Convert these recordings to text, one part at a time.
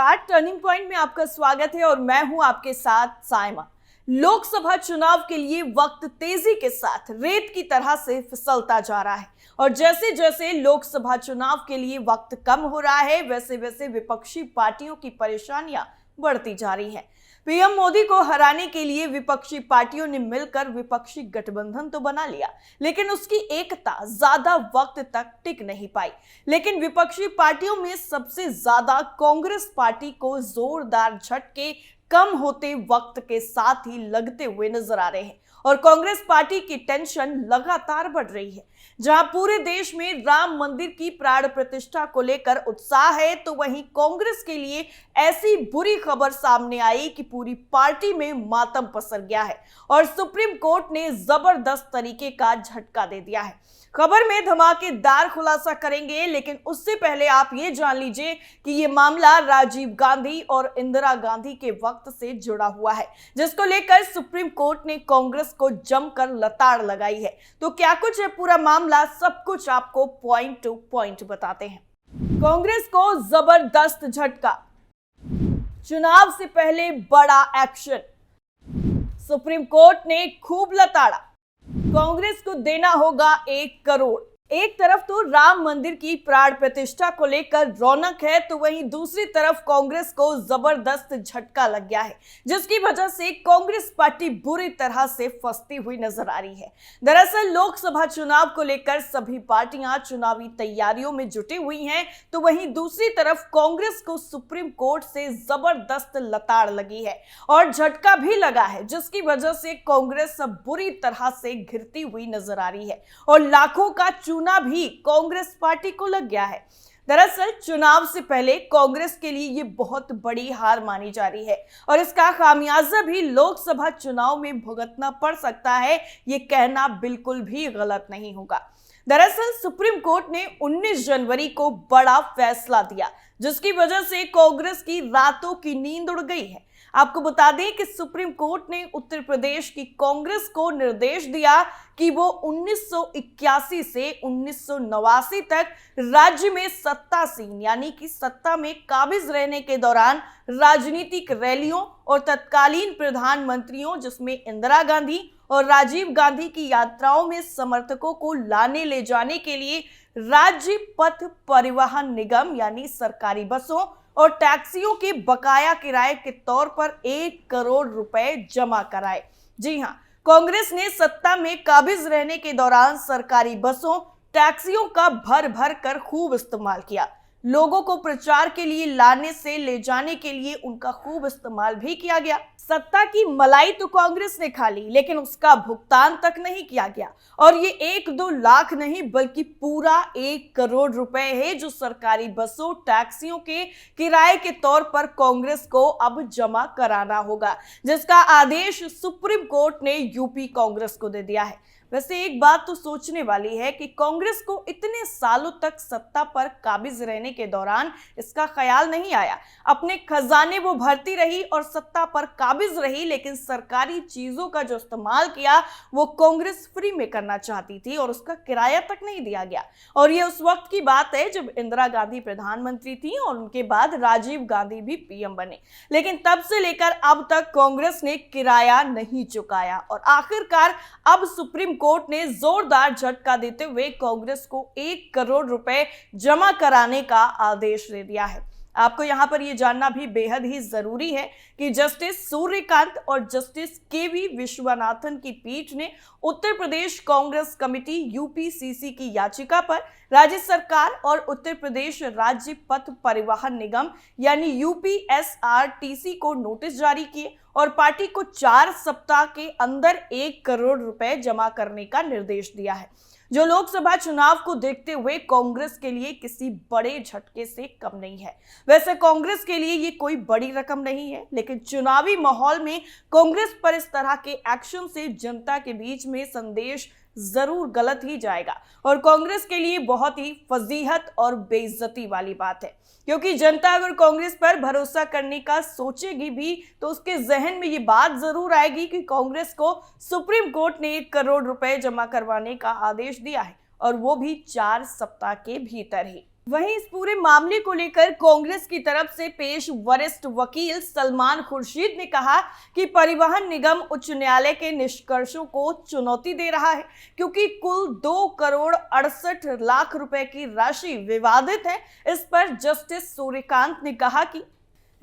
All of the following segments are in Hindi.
नमस्कार, टर्निंग पॉइंट में आपका स्वागत है और मैं हूं आपके साथ साइमा। लोकसभा चुनाव के लिए वक्त तेजी के साथ रेत की तरह से फिसलता जा रहा है और जैसे जैसे लोकसभा चुनाव के लिए वक्त कम हो रहा है वैसे वैसे विपक्षी पार्टियों की परेशानियां बढ़ती जा रही हैं। पीएम मोदी को हराने के लिए विपक्षी पार्टियों ने मिलकर विपक्षी गठबंधन तो बना लिया, लेकिन उसकी एकता ज्यादा वक्त तक टिक नहीं पाई। लेकिन विपक्षी पार्टियों में सबसे ज्यादा कांग्रेस पार्टी को जोरदार झटके कम होते वक्त के साथ ही लगते हुए नजर आ रहे हैं और कांग्रेस पार्टी की टेंशन लगातार बढ़ रही है। जहां पूरे देश में राम मंदिर की प्राण प्रतिष्ठा को लेकर उत्साह है, तो वहीं कांग्रेस के लिए ऐसी बुरी खबर सामने आई कि पूरी पार्टी में मातम पसर गया है और सुप्रीम कोर्ट ने जबरदस्त तरीके का झटका दे दिया है। खबर में धमाकेदार खुलासा करेंगे, लेकिन उससे पहले आप ये जान लीजिए कि ये मामला राजीव गांधी और इंदिरा गांधी के वक्त से जुड़ा हुआ है, जिसको लेकर सुप्रीम कोर्ट ने कांग्रेस को जमकर लताड़ लगाई है। तो क्या कुछ है पूरा मामला, सब कुछ आपको पॉइंट टू पॉइंट बताते हैं। कांग्रेस को जबरदस्त झटका, चुनाव से पहले बड़ा एक्शन, सुप्रीम कोर्ट ने खूब लताड़ा, कांग्रेस को देना होगा 1 करोड़। एक तरफ तो राम मंदिर की प्राण प्रतिष्ठा को लेकर रौनक है, तो वहीं दूसरी तरफ कांग्रेस को जबरदस्त झटका लग गया है, जिसकी वजह से कांग्रेस पार्टी बुरी तरह से फंसती हुई नजर आ रही है। दरअसल लोकसभा चुनाव को लेकर सभी पार्टियां चुनावी तैयारियों में जुटी हुई हैं, तो वहीं दूसरी तरफ कांग्रेस को सुप्रीम कोर्ट से जबरदस्त लताड़ लगी है और झटका भी लगा है, जिसकी वजह से कांग्रेस अब बुरी तरह से घिरती हुई नजर आ रही है और लाखों का चूना भी कांग्रेस पार्टी को लग गया है। दरअसल चुनाव से पहले कांग्रेस के लिए ये बहुत बड़ी हार मानी जा रही है और इसका खामियाजा भी लोकसभा चुनाव में भुगतना पड़ सकता है, ये कहना बिल्कुल भी गलत नहीं होगा। दरअसल सुप्रीम कोर्ट ने 19 जनवरी को बड़ा फैसला दिया, जिसकी वजह से कांग्रेस की रातों की नींद उड़ गई है। आपको बता दें कि सुप्रीम कोर्ट ने उत्तर प्रदेश की कांग्रेस को निर्देश दिया कि वो 1981 से 1989 तक राज्य में सत्तासीन यानी कि सत्ता में काबिज रहने के दौरान राजनीतिक रैलियों और तत्कालीन प्रधानमंत्रियों जिसमें इंदिरा गांधी और राजीव गांधी की यात्राओं में समर्थकों को लाने ले जाने के लिए राज्य पथ परिवहन निगम यानी सरकारी बसों और टैक्सियों के बकाया किराए के तौर पर 1 करोड़ रुपए जमा कराए। जी हां, कांग्रेस ने सत्ता में काबिज रहने के दौरान सरकारी बसों, टैक्सियों का भर भर कर खूब इस्तेमाल किया। लोगों को प्रचार के लिए लाने से ले जाने के लिए उनका खूब इस्तेमाल भी किया गया। सत्ता की मलाई तो कांग्रेस ने खा ली, लेकिन उसका भुगतान तक नहीं किया गया और ये 1-2 लाख नहीं बल्कि पूरा 1 करोड़ रुपए है जो सरकारी बसों, टैक्सियों के किराए के तौर पर कांग्रेस को अब जमा कराना होगा, जिसका आदेश सुप्रीम कोर्ट ने यूपी कांग्रेस को दे दिया है। वैसे एक बात तो सोचने वाली है कि कांग्रेस को इतने सालों तक सत्ता पर काबिज रहने के दौरान इसका ख्याल नहीं आया। अपने खजाने वो भरती रही और सत्ता पर काबिज रही, लेकिन सरकारी चीजों का जो इस्तेमाल किया वो कांग्रेस फ्री में करना चाहती थी और उसका किराया तक नहीं दिया गया। और ये उस वक्त की बात है जब इंदिरा गांधी प्रधानमंत्री थी और उनके बाद राजीव गांधी भी पीएम बने, लेकिन तब से लेकर अब तक कांग्रेस ने किराया नहीं चुकाया और आखिरकार अब सुप्रीम कोर्ट ने जोरदार झटका देते हुए कांग्रेस को 1 करोड़ रुपए जमा कराने का आदेश दे दिया है। आपको यहां पर यह जानना भी बेहद ही जरूरी है कि जस्टिस सूर्यकांत और जस्टिस केवी विश्वनाथन की पीठ ने उत्तर प्रदेश कांग्रेस कमेटी यूपीसीसी की याचिका पर राज्य सरकार और उत्तर प्रदेश राज्य पथ परिवहन निगम यानी यूपीएसआरटीसी को नोटिस जारी किए और पार्टी को 4 सप्ताह के अंदर 1 करोड़ रुपए जमा करने का निर्देश दिया है, जो लोकसभा चुनाव को देखते हुए कांग्रेस के लिए किसी बड़े झटके से कम नहीं है। वैसे कांग्रेस के लिए ये कोई बड़ी रकम नहीं है, लेकिन चुनावी माहौल में कांग्रेस पर इस तरह के एक्शन से जनता के बीच में संदेश जरूर गलत ही जाएगा और कांग्रेस के लिए बहुत ही फजीहत और बेइज्जती वाली बात है, क्योंकि जनता अगर कांग्रेस पर भरोसा करने का सोचेगी भी तो उसके जहन में ये बात जरूर आएगी कि कांग्रेस को सुप्रीम कोर्ट ने 1 करोड़ रुपए जमा करवाने का आदेश दिया है और वो भी 4 सप्ताह के भीतर ही। वहीं इस पूरे मामले को लेकर कांग्रेस की तरफ से पेश वरिष्ठ वकील सलमान खुर्शीद ने कहा कि परिवहन निगम उच्च न्यायालय के निष्कर्षों को चुनौती दे रहा है, क्योंकि कुल 2 करोड़ 68 लाख रुपए की राशि विवादित है। इस पर जस्टिस सूर्यकांत ने कहा कि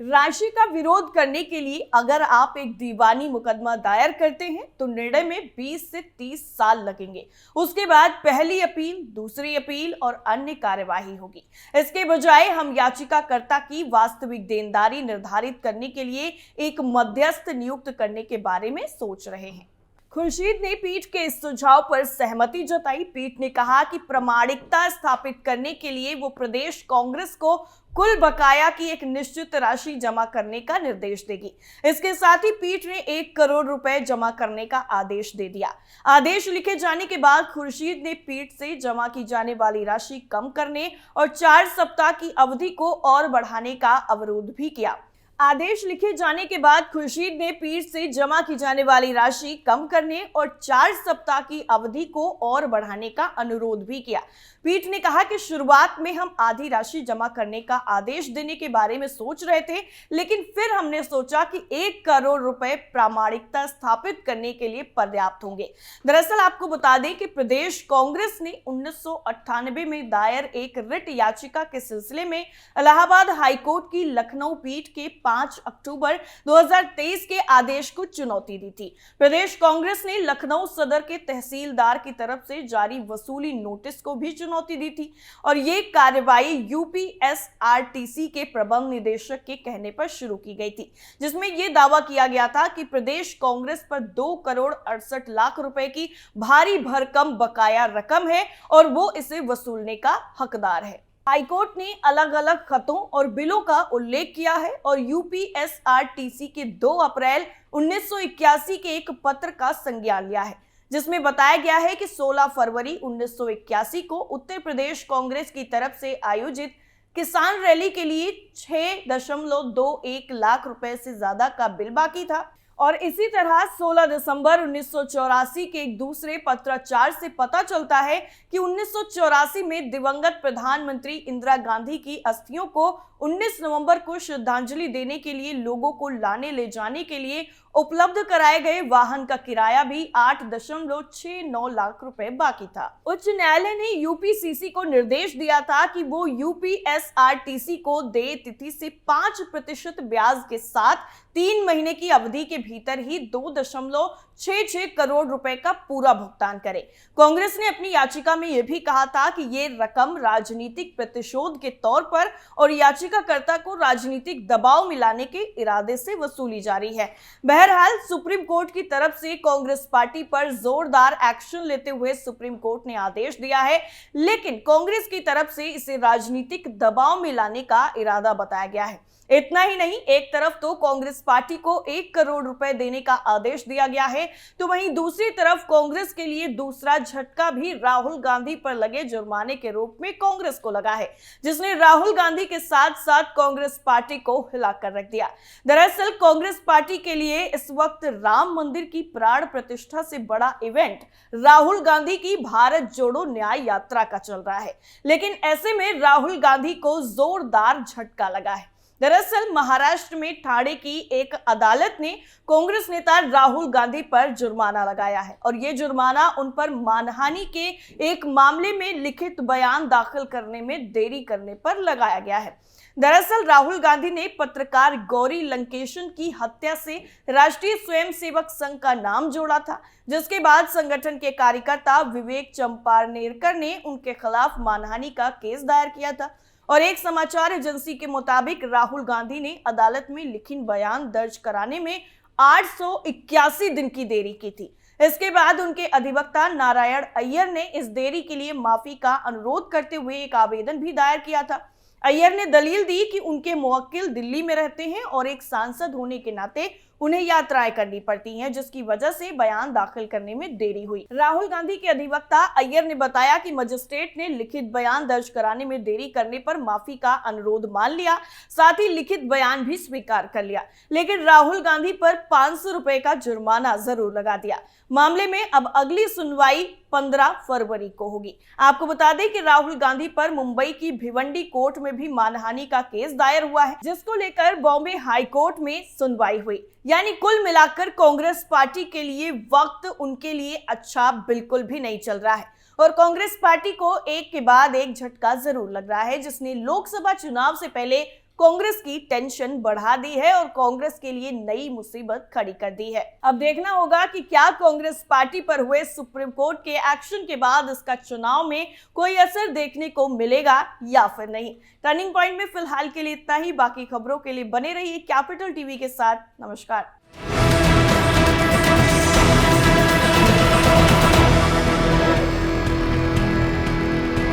राशि का विरोध करने के लिए अगर आप एक दीवानी मुकदमा दायर करते हैं तो निर्णय में 20 से 30 साल लगेंगे। उसके बाद पहली अपील, दूसरी अपील और अन्य कार्यवाही होगी। इसके बजाय हम याचिकाकर्ता की वास्तविक देनदारी निर्धारित करने के लिए एक मध्यस्थ नियुक्त करने के बारे में सोच रहे हैं। खुर्शीद ने पीठ के इस सुझाव पर सहमति जताई। पीठ ने कहा कि प्रामाणिकता स्थापित करने के लिए वो प्रदेश कांग्रेस को कुल बकाया की एक निश्चित राशि जमा करने का निर्देश देगी। इसके साथ ही पीठ ने 1 करोड़ रुपए जमा करने का आदेश दे दिया। आदेश लिखे जाने के बाद खुर्शीद ने पीठ से जमा की जाने वाली राशि कम करने और 4 सप्ताह की अवधि को और बढ़ाने का अनुरोध भी किया। आदेश लिखे जाने के बाद खुर्शीद ने पीठ से जमा की जाने वाली राशि कम करने और 4 सप्ताह की अवधि को और बढ़ाने का अनुरोध भी किया। पीठ ने कहा कि शुरुआत में हम आधी राशि जमा करने का आदेश देने के बारे में सोच रहे थे, लेकिन फिर हमने सोचा कि 1 करोड़ रुपए प्रामाणिकता स्थापित करने के लिए पर्याप्त होंगे। दरअसल आपको बता दें कि प्रदेश कांग्रेस ने 1998 में दायर एक रिट याचिका के सिलसिले में इलाहाबाद हाईकोर्ट की लखनऊ पीठ के 5 अक्टूबर 2023 के आदेश को चुनौती दी थी। प्रदेश कांग्रेस ने लखनऊ सदर के तहसीलदार की तरफ से जारी वसूली नोटिस को भी चुनौती दी थी और ये कार्रवाई यूपीएसआरटीसी के प्रबंध निदेशक के कहने पर शुरू की गई थी, जिसमें यह दावा किया गया था कि प्रदेश कांग्रेस पर 2 करोड़ 68 लाख रुपए की भारी भरकम बकाया रकम है और वो इसे वसूलने का हकदार है। हाईकोर्ट ने अलग अलग खतों और बिलों का उल्लेख किया है और यूपीएसआरटीसी के 2 अप्रैल 1981 के एक पत्र का संज्ञान लिया है, जिसमें बताया गया है कि 16 फरवरी 1981 को उत्तर प्रदेश कांग्रेस की तरफ से आयोजित किसान रैली के लिए 6.21 लाख रुपए से ज्यादा का बिल बाकी था और इसी तरह 16 दिसंबर 1984 के एक दूसरे पत्राचार से पता चलता है कि 1984 में दिवंगत प्रधानमंत्री इंदिरा गांधी की अस्थियों को 19 नवंबर को श्रद्धांजलि देने के लिए लोगों को लाने ले जाने के लिए उपलब्ध कराए गए वाहन का किराया भी 8.69 लाख रुपए बाकी था। उच्च न्यायालय ने यूपीसीसी को निर्देश दिया था कि वो यूपीएसआरटीसी को देय तिथि से 5% ब्याज के साथ 3 महीने की अवधि के भीतर ही 2.66 करोड़ रुपए का पूरा भुगतान करे। कांग्रेस ने अपनी याचिका में यह भी कहा था कि ये रकम राजनीतिक प्रतिशोध के तौर पर और याचिकाकर्ता को राजनीतिक दबाव मिलाने के इरादे से वसूली जा रही है। बहरहाल सुप्रीम कोर्ट की तरफ से कांग्रेस पार्टी पर जोरदार एक्शन लेते हुए सुप्रीम कोर्ट ने आदेश दिया है, लेकिन कांग्रेस की तरफ से इसे राजनीतिक दबाव में लाने का इरादा बताया गया है। इतना ही नहीं, एक तरफ तो कांग्रेस पार्टी को 1 करोड़ रुपए देने का आदेश दिया गया है, तो वहीं दूसरी तरफ कांग्रेस के लिए दूसरा झटका भी राहुल गांधी पर लगे जुर्माने के रूप में कांग्रेस को लगा है, जिसने राहुल गांधी के साथ साथ कांग्रेस पार्टी को हिलाकर रख दिया। दरअसल कांग्रेस पार्टी के लिए इस वक्त राम मंदिर की प्राण प्रतिष्ठा से बड़ा इवेंट राहुल गांधी की भारत जोड़ो न्याय यात्रा का चल रहा है, लेकिन ऐसे में राहुल गांधी को जोरदार झटका लगा है। दरअसल महाराष्ट्र में ठाणे की एक अदालत ने कांग्रेस नेता राहुल गांधी पर जुर्माना लगाया है और ये जुर्माना उन पर मानहानि के एक मामले में लिखित बयान दाखिल करने में देरी करने पर लगाया गया है। दरअसल राहुल गांधी ने पत्रकार गौरी लंकेशन की हत्या से राष्ट्रीय स्वयंसेवक संघ का नाम जोड़ा था, जिसके बाद संगठन के कार्यकर्ता विवेक चंपानेरकर ने उनके खिलाफ मानहानि का केस दायर किया था और एक समाचार एजेंसी के मुताबिक राहुल गांधी ने अदालत में लिखित बयान दर्ज कराने में 881 दिन की देरी की थी। इसके बाद उनके अधिवक्ता नारायण अय्यर ने इस देरी के लिए माफी का अनुरोध करते हुए एक आवेदन भी दायर किया था। अय्यर ने दलील दी कि उनके मुवक्किल दिल्ली में रहते हैं और एक सांसद होने के नाते उन्हें यात्राएं करनी पड़ती हैं, जिसकी वजह से बयान दाखिल करने में देरी हुई। राहुल गांधी के अधिवक्ता अय्यर ने बताया कि मजिस्ट्रेट ने लिखित बयान दर्ज कराने में देरी करने पर माफी का अनुरोध मान लिया, साथ ही लिखित बयान भी स्वीकार कर लिया, लेकिन राहुल गांधी पर 500 रुपए का जुर्माना जरूर लगा दिया। मामले में अब अगली सुनवाई 15 फरवरी को होगी। आपको बता दें कि राहुल गांधी पर मुंबई की भिवंडी कोर्ट में भी मानहानि का केस दायर हुआ है, जिसको लेकर बॉम्बे हाई कोर्ट में सुनवाई हुई। यानी कुल मिलाकर कांग्रेस पार्टी के लिए वक्त उनके लिए अच्छा बिल्कुल भी नहीं चल रहा है और कांग्रेस पार्टी को एक के बाद एक झटका जरूर लग रहा है, जिसने लोकसभा चुनाव से पहले कांग्रेस की टेंशन बढ़ा दी है और कांग्रेस के लिए नई मुसीबत खड़ी कर दी है। अब देखना होगा कि क्या कांग्रेस पार्टी पर हुए सुप्रीम कोर्ट के एक्शन के बाद इसका चुनाव में कोई असर देखने को मिलेगा या फिर नहीं। टर्निंग पॉइंट में फिलहाल के लिए इतना ही। बाकी खबरों के लिए बने रहिए कैपिटल टीवी के साथ। नमस्कार।